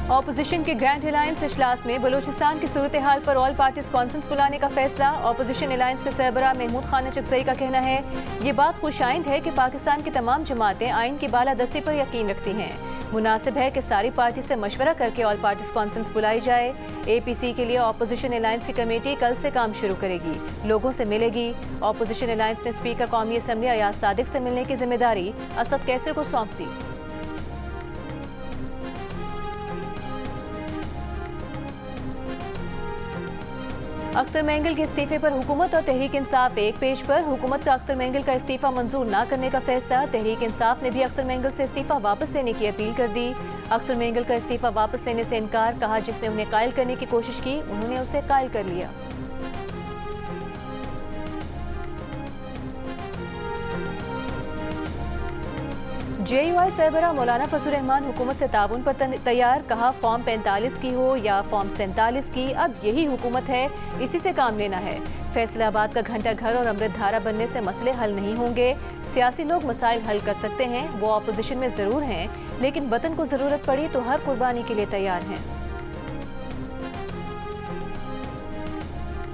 Opposition के grand alliance इजलास में बलूचिस्तान की सूरत हाल पर ऑल पार्टीज कॉन्फ्रेंस बुलाने का फैसला। ऑपोजिशन अलायंस के सरबराह महमूद खान चकजई का कहना है ये बात खुशाइंद है कि पाकिस्तान की तमाम जमातें आइन की बालादस्ती पर यकीन रखती हैं। मुनासिब है कि सारी पार्टी से मशवरा करके ऑल पार्टीज कॉन्फ्रेंस बुलाई जाए। APC के लिए ऑपोजिशन अलायंस की कमेटी कल से काम शुरू करेगी, लोगों से मिलेगी। ऑपोजिशन अलायंस ने स्पीकर कौमी असम्बली अयाज सादिक से मिलने की जिम्मेदारी असद कैसर को सौंप दी। अख्तर मेंगल के इस्तीफे पर हुकूमत और तहरीक इंसाफ एक पेज पर। हुकूमत का अख्तर मेंगल का इस्तीफा मंजूर न करने का फैसला। तहरीक इंसाफ ने भी अख्तर मेंगल से इस्तीफा वापस लेने की अपील कर दी। अख्तर मेंगल का इस्तीफा वापस लेने से इनकार, कहा जिसने उन्हें कायल करने की कोशिश की उन्होंने उसे कायल कर लिया। JUI सरबराह मौलाना फजल रहमान हुकूमत से ताउन पर तैयार, कहा फॉर्म 45 की हो या फॉर्म 47 की, अब यही हुकूमत है, इसी से काम लेना है। फैसलाबाद का घंटा घर और अमृत धारा बनने से मसले हल नहीं होंगे। सियासी लोग मसाइल हल कर सकते हैं, वो अपोजिशन में ज़रूर हैं, लेकिन वतन को ज़रूरत पड़ी तो हर कुर्बानी के लिए तैयार हैं।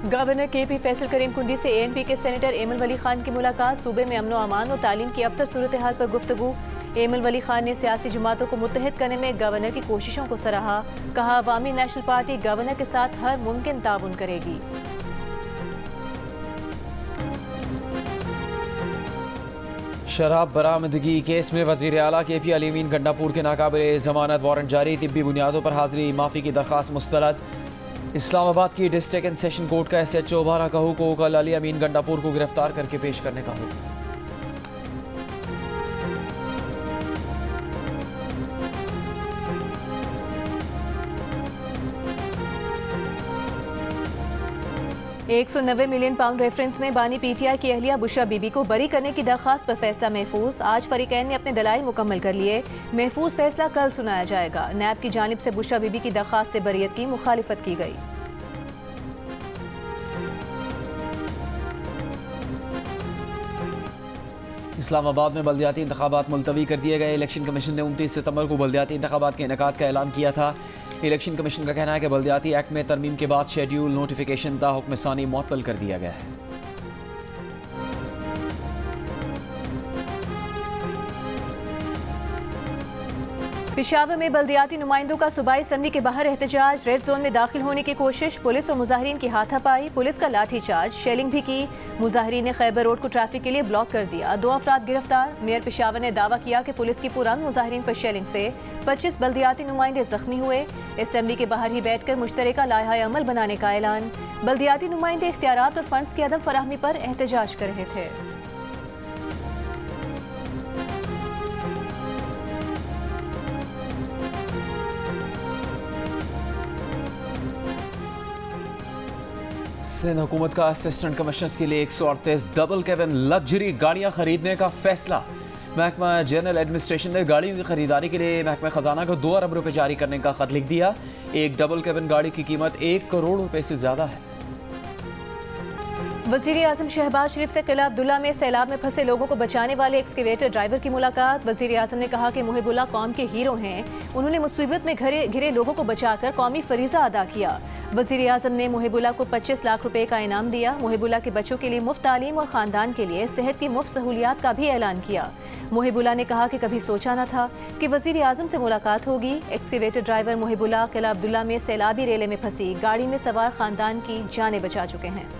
गवर्नर KP फैसल करीम कुंडी से ANP के सेनेटर एमल वली खान की मुलाकात। सूबे में अमन अमान और तालीम की अब तक सूरत हाल पर गुफ्तगू। एमल वली खान ने सियासी जमातों को मुत्तहिद करने में गवर्नर की कोशिशों को सराहा, कहा अवामी नेशनल पार्टी गवर्नर के साथ हर मुमकिन ताउन करेगी। शराब बरामदगी केस में वज़ीर आला KP अली अमीन गंडापुर के नाकाबिले ज़मानत वारंट जारी। तिब्बी बुनियादों पर हाजिरी माफ़ी की दरख्वास्त मुस्तरद। इस्लामाबाद की डिस्ट्रिक्ट एंड सेशन कोर्ट का SHO बारा कहू को कल अली अमीन गंडापुर को गिरफ्तार करके पेश करने का हुक्म। £190 मिलियन रेफरेंस में बानी PTI की अहलिया बुशरा बीबी को बरी करने की दरख्वास्त पर फैसला महफूज। आज फरीकैन ने अपने दलाइल मुकम्मल कर लिए, महफूज फैसला कल सुनाया जाएगा। नैब की जानिब से बुशरा बीबी की दरख्वास्त से बरियत की मुखालिफत की गई। इस्लामाबाद में बल्दियाती इंतखाबात मुलतवी कर दिए गए। इलेक्शन कमीशन ने 29 सितंबर को बल्दियाती इंतखाबात के इनेकाद का ऐलान किया था। इलेक्शन कमीशन का कहना है कि बल्दियाती एक्ट में तरमीम के बाद शेड्यूल नोटिफिकेशन ता हुक्म सानी मुअत्तल कर दिया गया है। पेशावर में बल्दियाती नुमाइंदों का सूबाई असम्बली के बाहर एहतजाज। रेड जोन में दाखिल होने की कोशिश, पुलिस और मुजाहिरीन की हाथापाई, पुलिस का लाठी चार्ज, शेलिंग भी की। मुजाहिरीन ने खैबर रोड को ट्रैफिक के लिए ब्लॉक कर दिया। 2 अफराद गिरफ्तार। मेयर पेशावर ने दावा किया कि पुलिस की पुरअमन मुजाहिरीन पर शेलिंग से 25 बल्दियाती नुमाइंदे जख्मी हुए। असम्बली के बाहर ही बैठकर मुश्तरका लायहा अमल बनाने का ऐलान। बल्दियाती नुमाइंदे इख्तियारात और फंड्स की अदम फराहमी पर एहतजाज कर रहे थे। सिंध हुकूमत का असिस्टेंट कमिश्नर्स के लिए 138 डबल कैबिन लग्जरी गाड़ियां खरीदने का फैसला। महकमा जनरल एडमिनिस्ट्रेशन ने गाड़ियों की खरीदारी के लिए महकमा खजाना को 2 अरब रुपए जारी करने का खत लिख दिया। एक डबल कैबिन गाड़ी की कीमत 1 करोड़ रुपए से ज्यादा है। वज़ीर आज़म शहबाज शरीफ से किला अब्दुल्ला में सैलाब में फंसे लोगों को बचाने वाले एक्सकेवेटर ड्राइवर की मुलाकात। वज़ीर आज़म ने कहा कि मुहिबुल्लाह कौम के हीरो हैं, उन्होंने मुसीबत में घिरे लोगों को बचाकर कौमी फरीज़ा अदा किया। वज़ीर आज़म ने मुहिबुल्लाह को 25 लाख रुपए का इनाम दिया। मुहिबुल्लाह के बच्चों के लिए मुफ्त तालीम और ख़ानदान के लिए सेहत की मुफ्त सहूलियात का भी ऐलान किया। मुहिबुल्लाह ने कहा कि कभी सोचा न था कि वज़ीर आज़म से मुलाकात होगी। एक्सकेवेटर ड्राइवर मुहिबुल्लाह किला अब्दुल्ला में सैलाबी रेले में फंसी गाड़ी में सवार ख़ानदान की जानें बचा चुके हैं।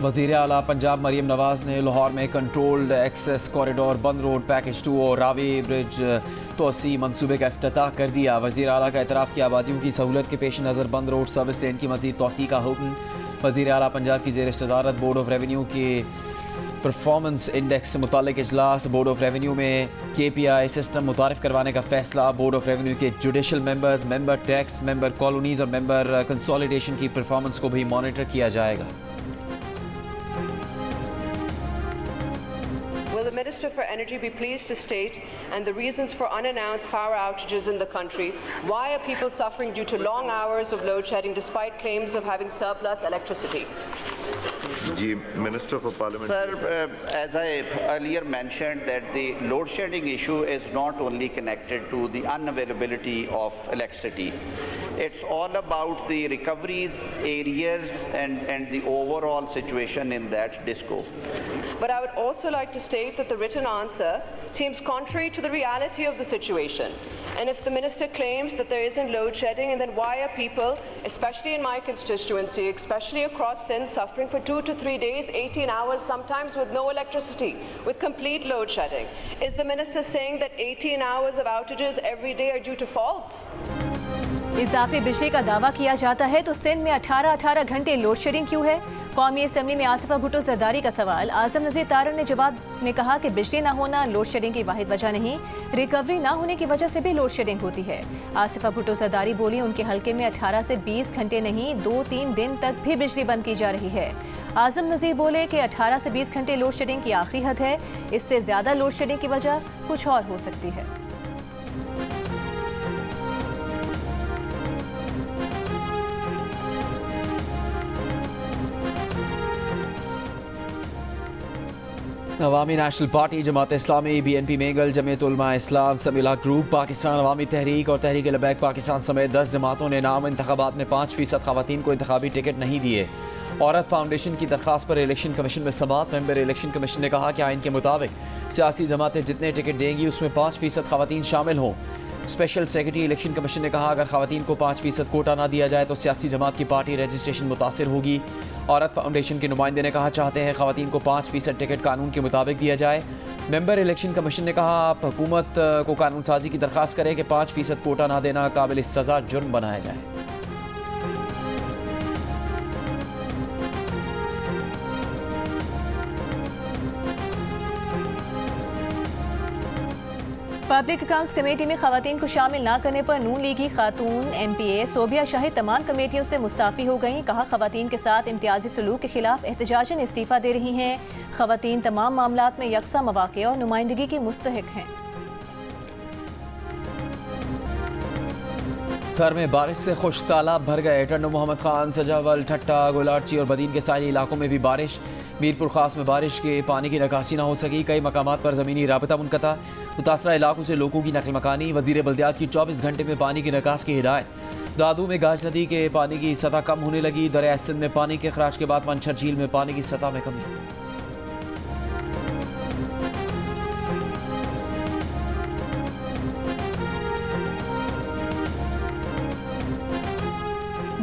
वज़ीर आला पंजाब मरीम नवाज ने लाहौर में कंट्रोल्ड एक्सेस कॉरिडोर बंद रोड पैकेज 2 और रावी ब्रिज तोसी मनसूबे का इफ्तिताह कर दिया। वज़ीर आला का एतराफ़ की आबादियों की सहूलत के पेश नज़र बंद रोड सर्विस लेन की मज़ीद तोसी का हुक्म। वज़ीर आला पंजाब की ज़ेर सदारत बोर्ड ऑफ रेवेन्यू के परफॉर्मेंस इंडेक्स से मुतालिक इजलास। बोर्ड ऑफ रेवेन्यू में KPI सिस्टम मुतारिफ करवाने का फैसला। बोर्ड ऑफ रेवेन्यू के judicial members, member tax, member colonies और मेंबर कंसोलिडेशन की परफॉर्मेंस को भी मॉनिटर किया जाएगा। Minister for Energy be pleased to state and the reasons for unannounced power outages in the country? Why are people suffering due to long hours of load shedding despite claims of having surplus electricity? Minister for Parliament. Sir, as I earlier mentioned, that the load shedding issue is not only connected to the unavailability of electricity. It's all about the recoveries, areas, and the overall situation in that disco. But I would also like to state that the written answer seems contrary to the reality of the situation. And if the minister claims that there isn't load shedding, and then why are people, especially in my constituency, especially across Sindh, suffering for 2 to 3 days, 18 hours, sometimes with no electricity, with complete load shedding? Is the minister saying that 18 hours of outages every day are due to faults? इजाफी बिजली का दावा किया जाता है तो सिंध में 18-18 घंटे load shedding क्यों है? कौमी असम्बली में आसिफा भुट्टो जरदारी का सवाल। आजम नज़ीर तारण ने जवाब में कहा कि बिजली ना होना लोड शेडिंग की वाहिद वजह नहीं, रिकवरी ना होने की वजह से भी लोड शेडिंग होती है। आसिफा भुट्टो जरदारी बोली उनके हल्के में 18 से 20 घंटे नहीं 2-3 दिन तक भी बिजली बंद की जा रही है। आजम नज़ीर बोले कि 18 से 20 घंटे लोड शेडिंग की आखिरी हद है, इससे ज़्यादा लोड शेडिंग की वजह कुछ और हो सकती है। अवामी national party, Jamaat Islami, BNP Mengal, Jamiat Ulama इस्लाम, समीला ग्रुप, पाकिस्तान अवामी तहरीक और तहरीक लबैक पाकिस्तान समेत 10 जमातों ने नाम इंतखाबात में 5% खवातीन को इंतखाबी टिकट नहीं दिए। औरत फाउंडेशन की दरख्वास्त पर इलेक्शन कमीशन में समाअत। मेंबर इलेक्शन कमीशन ने कहा कि आइन के मुताबिक सियासी जमातें जितने टिकट देंगी उसमें 5% खवातीन शामिल हों। स्पेशल सेक्रेटरी इलेक्शन कमीशन ने कहा अगर खवातीन को 5% कोटा ना दिया जाए तो सियासी जमात की पार्टी रजिस्ट्रेशन मुतासिर होगी। औरत फाउंडेशन के नुमाइंदे ने कहा चाहते हैं खवातीन को 5% टिकट कानून के मुताबिक दिया जाए। मेंबर इलेक्शन कमीशन ने कहा आप हुकूमत को कानून साजी की दरख्वास्त करें कि 5% कोटा ना देना काबिल सज़ा जुर्म बनाया जाए। पब्लिक अकाउंट्स कमेटी में खवातीन को शामिल न करने पर नून लीगी खातून MPA सोबिया शाहिद तमाम कमेटियों से मुस्ताफ़ी हो गईं। कहा खवातीन के साथ इम्तियाजी सलूक के खिलाफ एहतजाजन इस्तीफ़ा दे रही हैं। खवातीन तमाम मामलात में यकसा मौक़े और नुमाइंदगी की मुस्तहिक हैं। थर में बारिश से खुश तालाब भर गए। टंडो मोहम्मद खान, सजावल, ठट्टा, गुलारची और बदीन के साहिली इलाकों में भी बारिश। मीरपुर खास में बारिश के पानी की निकासी न हो सकी। कई मकामात पर ज़मीनी राबता मुनक़ता। मुतासरा इलाकों से लोगों की नकल मकानी। वज़ीर बल्दियात की 24 घंटे में पानी की निकास की हिदायत। दादू में गाज नदी के पानी की सतह कम होने लगी। दरिया सिंध में पानी के अखराज के बाद पंचर झील में पानी की सतह में कमी।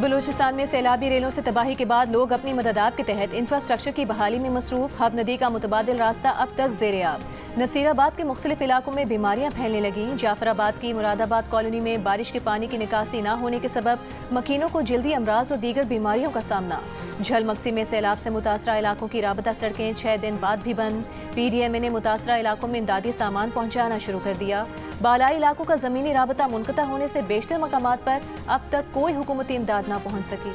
बलूचिस्तान में सैलाबी रेलों से तबाही के बाद लोग अपनी मददात के तहत इंफ्रास्ट्रक्चर की बहाली में मसरूफ। हब नदी का मुतबादिल रास्ता अब तक ज़ेर-ए-आब। नसीराबाद के मुख्तलिफ इलाकों में बीमारियां फैलने लगीं। जाफराबाद की मुरादाबाद कॉलोनी में बारिश के पानी की निकासी न होने के सबब मकीनों को जल्दी अमराज और दीगर बीमारियों का सामना। झलमक्सी में सैलाब से मुतासरा इलाकों की राबता सड़कें 6 दिन बाद भी बंद। PDMA ने मुतासरा इलाकों में इमदादी सामान पहुँचाना शुरू कर दिया। बालाई इलाकों का ज़मीनी राबता मुनक़ता होने से बेशतर मकामात पर अब तक कोई हुकूमती इमदाद न पहुँच सकी।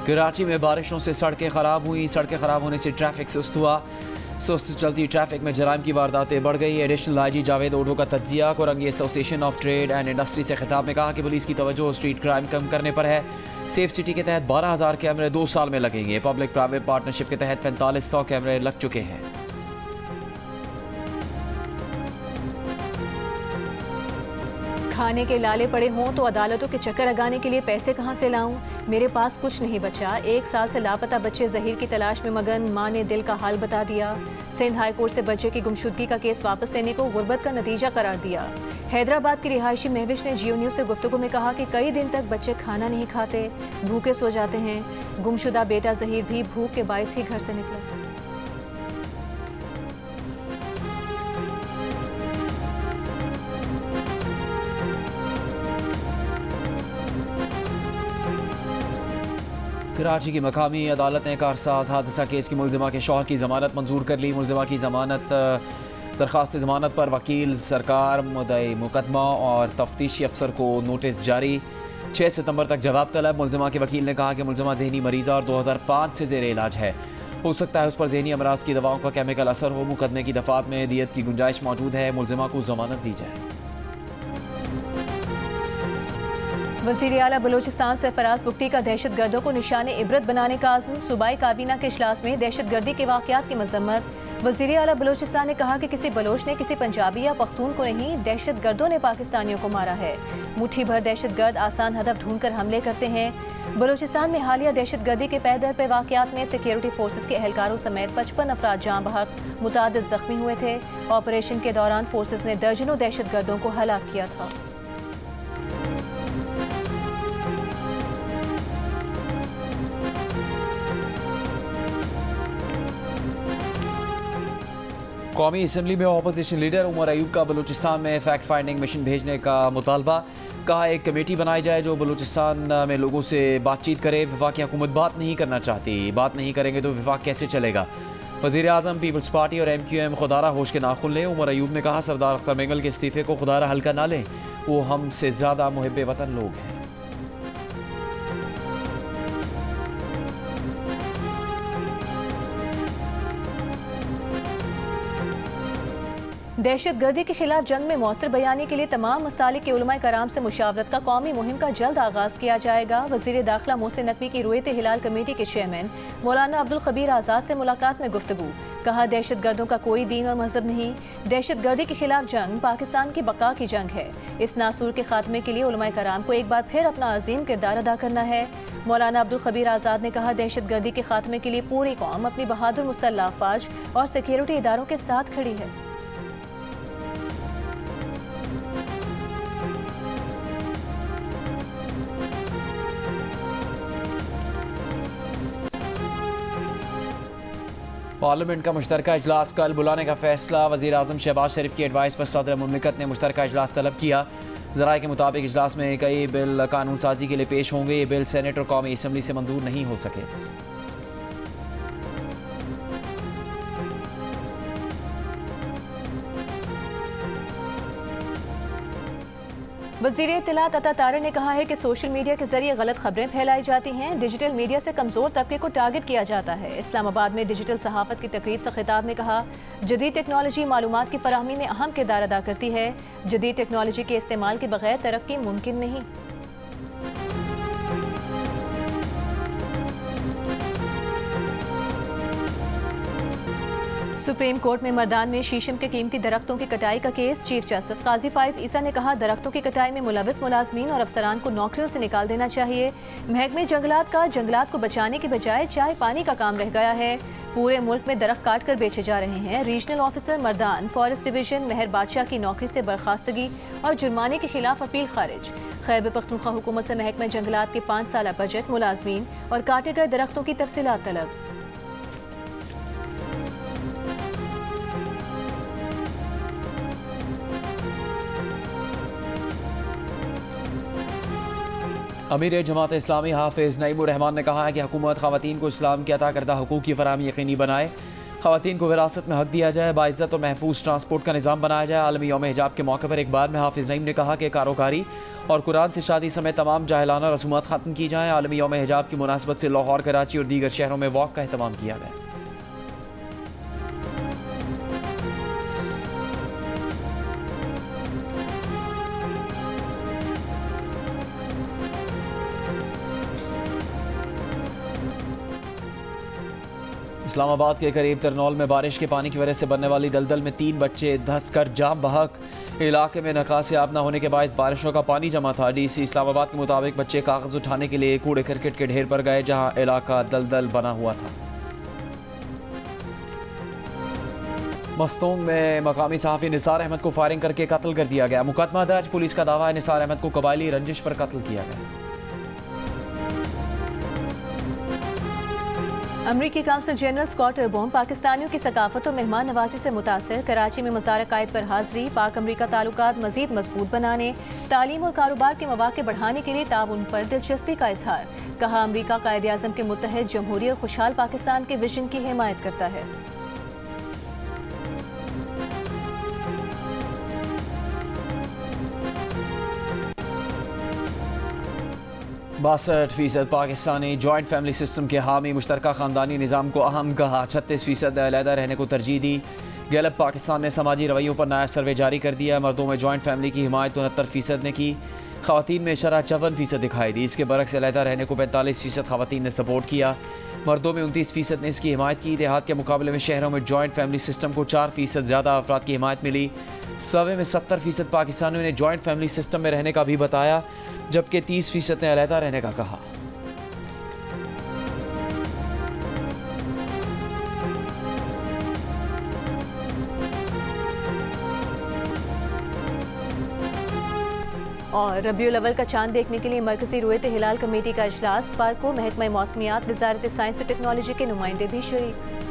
कराची में बारिशों से सड़कें ख़राब हुई। सड़कें ख़राब होने से ट्रैफिक सुस्त हुआ। सुस्त चलती ट्रैफिक में जराइम की वारदातें बढ़ गई। एडिशनल IG जावेद ओडो का तज्जिया। Korangi association of trade and industry से खिताब में कहा कि पुलिस की तवज्जो स्ट्रीट क्राइम कम करने पर है। सेफ सिटी के तहत 12,000 कैमरे 2 साल में लगेंगे। पब्लिक प्राइवेट पार्टनरशिप के तहत 4500 कैमरे लग चुके हैं। खाने के लाले पड़े हों तो अदालतों के चक्कर लगाने के लिए पैसे कहां से लाऊं? मेरे पास कुछ नहीं बचा। 1 साल से लापता बच्चे जहीर की तलाश में मगन। मां ने दिल का हाल बता दिया। सिंध हाई कोर्ट से बच्चे की गुमशुदगी का केस वापस लेने को गुर्बत का नतीजा करार दिया। हैदराबाद की रिहायशी महविश ने GO न्यूज़ से गुफ्तगू में कहा कि कई दिन तक बच्चे खाना नहीं खाते, भूखे सो जाते हैं। गुमशुदा बेटा जहीर भी भूख के बायस ही घर से निकला। कराची की मकामी अदालत ने कारसाज हादसा केस की मुलजिमा के शौहर की जमानत मंजूर कर ली। मुलजिमा की जमानत दरख्वास्त ज़मानत पर वकील सरकार मुद्दई मुकदमा और तफ्तीशी अफसर को नोटिस जारी। 6 सितंबर तक जवाब तलब। मुलजिमा के वकील ने कहा कि मुलजिमा जहनी मरीज़ा और 2005 से ज़ेर इलाज है। हो सकता है उस पर जहनी अमराज की दवाओं का केमिकल असर हो। मुकदमे की दफात में दियत की गुंजाइश मौजूद है। मुलजिमा को जमानत दी जाए। वज़ीर आला बलूचिस्तान सरफराज बुगटी का दहशत गर्दों को निशाने इबरत बनाने का आज़म। सूबाई काबीना के इजलास में दहशत गर्दी के वाक़यात की मजम्मत। वज़ीर आला बलूचिस्तान ने कहा कि किसी बलोच ने किसी पंजाबी या पख्तून को नहीं, दहशत गर्दों ने पाकिस्तानियों को मारा है। मुट्ठी भर दहशत गर्द आसान हदफ ढूंढ कर हमले करते हैं। बलूचिस्तान में हालिया दहशत गर्दी के पैदर पे वाक़यात में सिक्योरिटी फोर्सेस के एहलकारों समेत 55 अफराद जाँ बहक, मुतादिद जख्मी हुए थे। ऑपरेशन के दौरान फोर्सेस ने दर्जनों दहशत गर्दों को हलाक किया था। कौमी असम्बली में अपोजिशन लीडर उमर अयूब का बलूचिस्तान में फैक्ट फाइंडिंग मिशन भेजने का मुतालबा। कहा एक कमेटी बनाई जाए जो बलूचिस्तान में लोगों से बातचीत करे। वफाक की हुकूमत बात नहीं करना चाहती, बात नहीं करेंगे तो वफाक कैसे चलेगा। वज़ीर आज़म पीपल्स पार्टी और MQM खुदारा होश के नाखुन लें। उमर अयूब ने कहा सरदार अख्तर मेंगल के इस्तीफे को खुदारा हल्का ना लें, वो हमसे ज़्यादा मुहिब्बे वतन लोग हैं। दहशत गर्दी के खिलाफ जंग में मौसर बयानी के लिए तमाम मसालिक के उलमाए कराम से मुशावरत का कौमी मुहिम का जल्द आगाज़ किया जाएगा। वज़ीर दाखिला मोहसिन नकवी की रुयत हिलाल कमेटी के चेयरमैन मौलाना अब्दुल खबीर आज़ाद से मुलाकात में गुफ्तगू। कहा दहशत गर्दों का कोई दीन और मजहब नहीं, दहशत गर्दी के खिलाफ जंग पाकिस्तान की बका की जंग है। इस नासूर के खात्मे के लिए उलमाए कराम को एक बार फिर अपना अजीम किरदार अदा करना है। मौलाना अब्दुल खबीर आज़ाद ने कहा दहशत गर्दी के खात्मे के लिए पूरी कौम अपनी बहादुर मुसल्लह अफवाज और सिक्योरिटी इदारों के साथ खड़ी है। पार्लियामेंट का मुश्तरका इजलास कल बुलाने का फैसला। वज़ीर आज़म शहबाज शरीफ की एडवाइस पर सदर मुमलिकत ने मुश्तरका इजलास तलब किया। ज़राए के मुताबिक इजलास में कई बिल कानून साजी के लिए पेश होंगे। ये बिल सेनेट और कौमी असम्बली से मंजूर नहीं हो सके। वज़ीर इत्तलात अता तारर ने कहा है कि सोशल मीडिया के जरिए गलत खबरें फैलाई जाती हैं। डिजिटल मीडिया से कमज़ोर तबके को टारगेट किया जाता है। इस्लामाबाद में डिजिटल सहाफ़त की तकरीब से खिताब में कहा जदीद टेक्नोलॉजी मालूमात की फराहमी में अहम किरदार अदा करती है। जदीद टेक्नोलॉजी के इस्तेमाल के बगैर तरक्की मुमकिन नहीं। सुप्रीम कोर्ट में मर्दान में शीशम के कीमती दरख्तों की कटाई का केस। चीफ जस्टिस काजी फाइज ईसा ने कहा दरख्तों की कटाई में मुलविस मुलाजमीन और अफसरान को नौकरियों से निकाल देना चाहिए। महकमे जंगलात का जंगलात को बचाने के बजाय चाय पानी का काम रह गया है। पूरे मुल्क में दरख्त काट कर बेचे जा रहे हैं। Regional officer Mardan forest division Mehar Badshah की नौकरी से बर्खास्तगी और जुर्माने के खिलाफ अपील खारिज। खैबर पख्तूनख्वा हुकूमत से महकमे जंगलात के 5 साला बजट, मुलाजमीन और काटे गए दरख्तों की तफसीलात तलब। अमीर जमात इस्लामी हाफिज़ नईमुर रहमान ने कहा है कि हुकूमत ख़वातीन को इस्लाम के अता करदा हुकूक की फराहमी यकीनी बनाए। ख़वातीन को विरासत में हक दिया जाए, बाइज़्ज़त और महफूज ट्रांसपोर्ट का निज़ाम बनाया जाए। आलमी यौम हिजाब के मौके पर एक बार में हाफिज़ नईम ने कहा कि कारोकारी और कुरान से शादी समेत तमाम जाहिलाना रसूमात ख़त्म की जाएँ। आलमी यौम हिजाब की मुनासबत से लाहौर, कराची और दीगर शहरों में वॉक का एहतमाम किया गया। इस्लामाबाद के करीब तरनौल में बारिश के पानी की वजह से बनने वाली दलदल में 3 बच्चे धंस कर जाम बहक। इलाके में निकासियाब न होने के बायस बारिशों का पानी जमा था। DC इस्लामाबाद के मुताबिक बच्चे कागज उठाने के लिए कूड़े करकट के ढेर पर गए जहां इलाका दलदल बना हुआ था। मस्तोंग में मकामी सहाफ़ी निसार अहमद को फायरिंग करके कत्ल कर दिया गया। मुकदमा दर्ज। पुलिस का दावा है निसार अहमद को कबायली रंजिश पर कत्ल किया गया। अमरीकी काउंसिल जनरल स्कॉट एरबोम पाकिस्तानियों की सकाफत और मेहमान नवाजी से मुतासर। कराची में मज़ार कायद पर हाज़री। पाक अमरीका ताल्लुकात मज़ीद मजबूत बनाने, तालीम और कारोबार के मौके बढ़ाने के लिए ताउन पर दिलचस्पी का इजहार। कहा अमरीका कायद आज़म के मुत्तहद जमहूरी और खुशहाल पाकिस्तान के विजन की हिमायत करता है। 62% पाकिस्तानी जॉइंट फैमिली सिस्टम के हामी, मुश्तरका ख़ानदानी निज़ाम को अहम कहा। 36% अलहदा रहने को तरजीह दी। गैलप पाकिस्तान ने समाजी रवैयों पर नया सर्वे जारी कर दिया। मर्दों में जॉइंट फैमिली की हिमायत 69% ने की, ख़वातीन में शरह 54% दिखाई दी। इसके बरक्स अलहदा रहने को 45% ख़वातीन ने सपोर्ट किया। मर्दों में 29% ने इसकी हिमायत की। देहात के मुकाबले में शहरों में जॉइंट फैमिली सिस्टम को 4% ज़्यादा अफराद की हिमायत मिली। सर्वे में 70% पाकिस्तानियों ने जॉइंट फैमिली सिस्टम में रहने का भी बताया, जबकि 30% ने अलहदा रहने का कहा। और रबीउल अव्वल का चांद देखने के लिए मरकजी रुयत हिलाल कमेटी का इजलास। पार्क को महकमा मौसमियात, वजारत साइंस और टेक्नोलॉजी के नुमाइंदे भी शरीक।